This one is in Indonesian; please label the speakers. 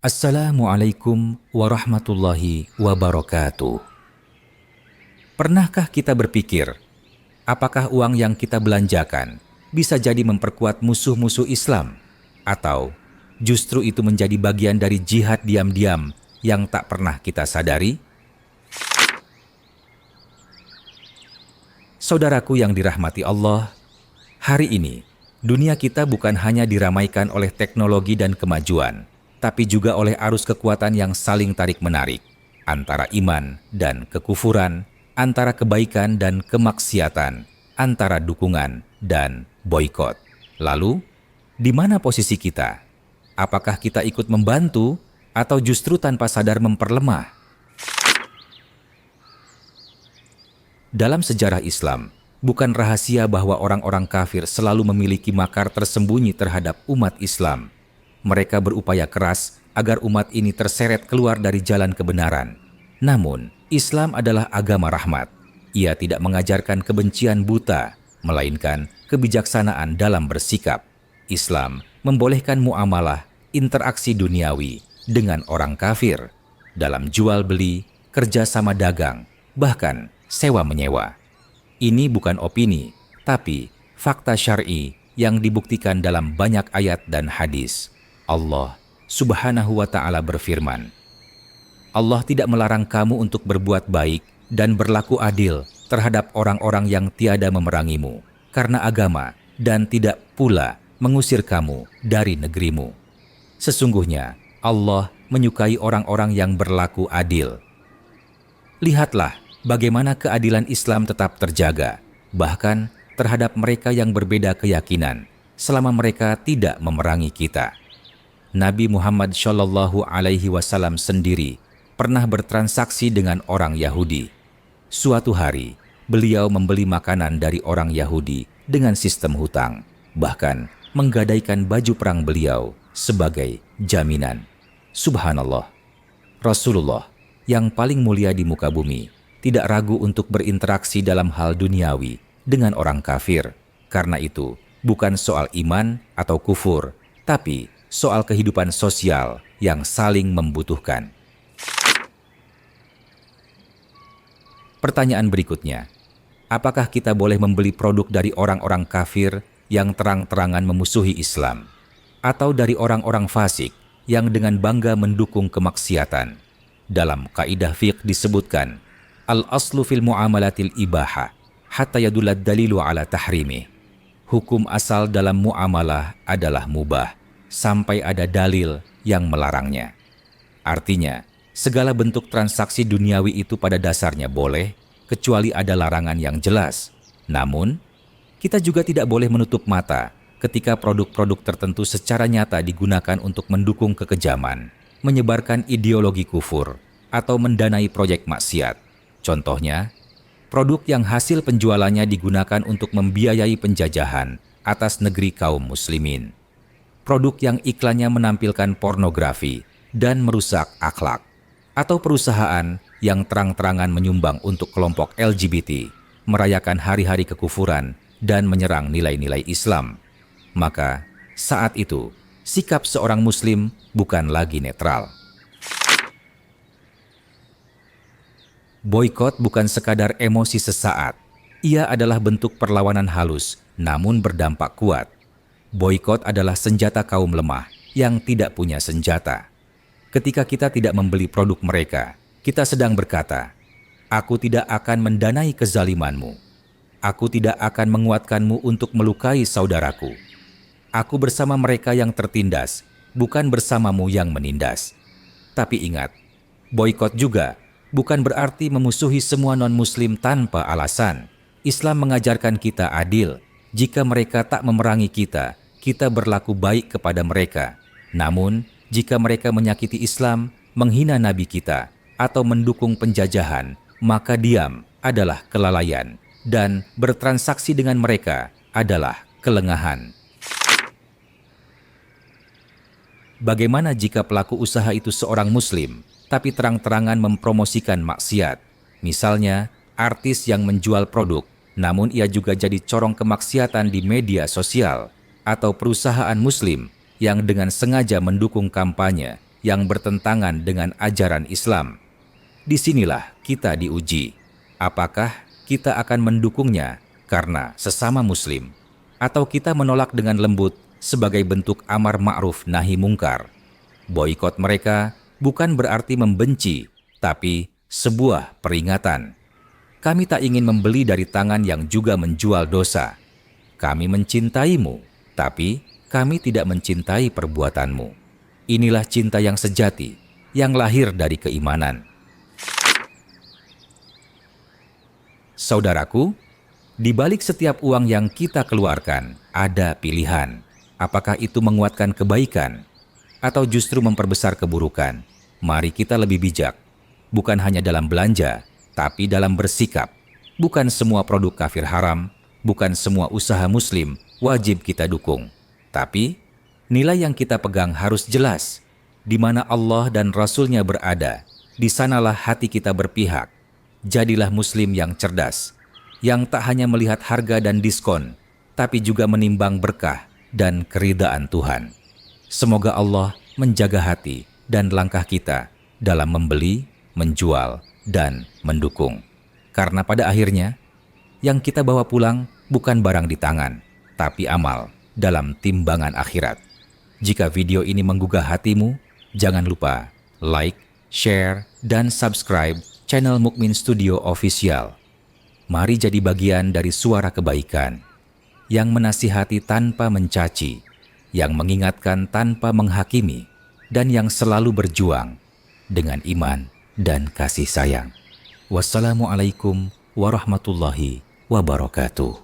Speaker 1: Assalamualaikum warahmatullahi wabarakatuh. Pernahkah kita berpikir, apakah uang yang kita belanjakan bisa jadi memperkuat musuh-musuh Islam? Atau justru itu menjadi bagian dari jihad diam-diam yang tak pernah kita sadari? Saudaraku yang dirahmati Allah, hari ini dunia kita bukan hanya diramaikan oleh teknologi dan kemajuan, tapi juga oleh arus kekuatan yang saling tarik-menarik, antara iman dan kekufuran, antara kebaikan dan kemaksiatan, antara dukungan dan boikot. Lalu, di mana posisi kita? Apakah kita ikut membantu atau justru tanpa sadar memperlemah? Dalam sejarah Islam, bukan rahasia bahwa orang-orang kafir selalu memiliki makar tersembunyi terhadap umat Islam. Mereka berupaya keras agar umat ini terseret keluar dari jalan kebenaran. Namun, Islam adalah agama rahmat. Ia tidak mengajarkan kebencian buta, melainkan kebijaksanaan dalam bersikap. Islam membolehkan muamalah, interaksi duniawi dengan orang kafir, dalam jual beli, kerjasama dagang, bahkan sewa-menyewa. Ini bukan opini, tapi fakta syar'i yang dibuktikan dalam banyak ayat dan hadis. Allah Subhanahu wa Ta'ala berfirman, Allah tidak melarang kamu untuk berbuat baik dan berlaku adil terhadap orang-orang yang tiada memerangimu karena agama dan tidak pula mengusir kamu dari negerimu. Sesungguhnya Allah menyukai orang-orang yang berlaku adil. Lihatlah bagaimana keadilan Islam tetap terjaga, bahkan terhadap mereka yang berbeda keyakinan, selama mereka tidak memerangi kita. Nabi Muhammad SAW sendiri pernah bertransaksi dengan orang Yahudi. Suatu hari, beliau membeli makanan dari orang Yahudi dengan sistem hutang, bahkan menggadaikan baju perang beliau sebagai jaminan. Subhanallah, Rasulullah yang paling mulia di muka bumi tidak ragu untuk berinteraksi dalam hal duniawi dengan orang kafir. Karena itu, bukan soal iman atau kufur, tapi soal kehidupan sosial yang saling membutuhkan. Pertanyaan berikutnya, apakah kita boleh membeli produk dari orang-orang kafir yang terang-terangan memusuhi Islam, atau dari orang-orang fasik yang dengan bangga mendukung kemaksiatan? Dalam kaidah fiqh disebutkan, al-aslu fil muamalatil ibaha, hatta yadulad dalilu ala tahrimih. Hukum asal dalam muamalah adalah mubah, sampai ada dalil yang melarangnya. Artinya, segala bentuk transaksi duniawi itu pada dasarnya boleh, kecuali ada larangan yang jelas. Namun, kita juga tidak boleh menutup mata ketika produk-produk tertentu secara nyata digunakan untuk mendukung kekejaman, menyebarkan ideologi kufur, atau mendanai proyek maksiat. Contohnya, produk yang hasil penjualannya digunakan untuk membiayai penjajahan atas negeri kaum muslimin. Produk yang iklannya menampilkan pornografi dan merusak akhlak, atau perusahaan yang terang-terangan menyumbang untuk kelompok LGBT, merayakan hari-hari kekufuran dan menyerang nilai-nilai Islam. Maka, saat itu, sikap seorang muslim bukan lagi netral. Boikot bukan sekadar emosi sesaat. Ia adalah bentuk perlawanan halus, namun berdampak kuat. Boikot adalah senjata kaum lemah yang tidak punya senjata. Ketika kita tidak membeli produk mereka, kita sedang berkata, aku tidak akan mendanai kezalimanmu. Aku tidak akan menguatkanmu untuk melukai saudaraku. Aku bersama mereka yang tertindas, bukan bersamamu yang menindas. Tapi ingat, boikot juga bukan berarti memusuhi semua non-muslim tanpa alasan. Islam mengajarkan kita adil. Jika mereka tak memerangi kita, kita berlaku baik kepada mereka. Namun, jika mereka menyakiti Islam, menghina Nabi kita, atau mendukung penjajahan, maka diam adalah kelalaian, dan bertransaksi dengan mereka adalah kelengahan. Bagaimana jika pelaku usaha itu seorang muslim, tapi terang-terangan mempromosikan maksiat? Misalnya, artis yang menjual produk, namun ia juga jadi corong kemaksiatan di media sosial, atau perusahaan muslim yang dengan sengaja mendukung kampanye yang bertentangan dengan ajaran Islam. Disinilah kita diuji. Apakah kita akan mendukungnya karena sesama Muslim, atau kita menolak dengan lembut sebagai bentuk amar ma'ruf nahi mungkar? Boikot mereka bukan berarti membenci, tapi sebuah peringatan. Kami tak ingin membeli dari tangan yang juga menjual dosa. Kami mencintaimu, tapi kami tidak mencintai perbuatanmu. Inilah cinta yang sejati, yang lahir dari keimanan. Saudaraku, di balik setiap uang yang kita keluarkan, ada pilihan. Apakah itu menguatkan kebaikan, atau justru memperbesar keburukan? Mari kita lebih bijak, bukan hanya dalam belanja, tapi dalam bersikap. Bukan semua produk kafir haram, bukan semua usaha Muslim wajib kita dukung. Tapi, nilai yang kita pegang harus jelas. Di mana Allah dan Rasul-Nya berada, di sanalah hati kita berpihak. Jadilah Muslim yang cerdas, yang tak hanya melihat harga dan diskon, tapi juga menimbang berkah dan keridaan Tuhan. Semoga Allah menjaga hati dan langkah kita dalam membeli, menjual, dan mendukung. Karena pada akhirnya, yang kita bawa pulang bukan barang di tangan, tapi amal dalam timbangan akhirat. Jika video ini menggugah hatimu, jangan lupa like, share, dan subscribe channel Mukmin Studio Official. Mari jadi bagian dari suara kebaikan, yang menasihati tanpa mencaci, yang mengingatkan tanpa menghakimi, dan yang selalu berjuang dengan iman dan kasih sayang. Wassalamualaikum warahmatullahi wabarakatuh.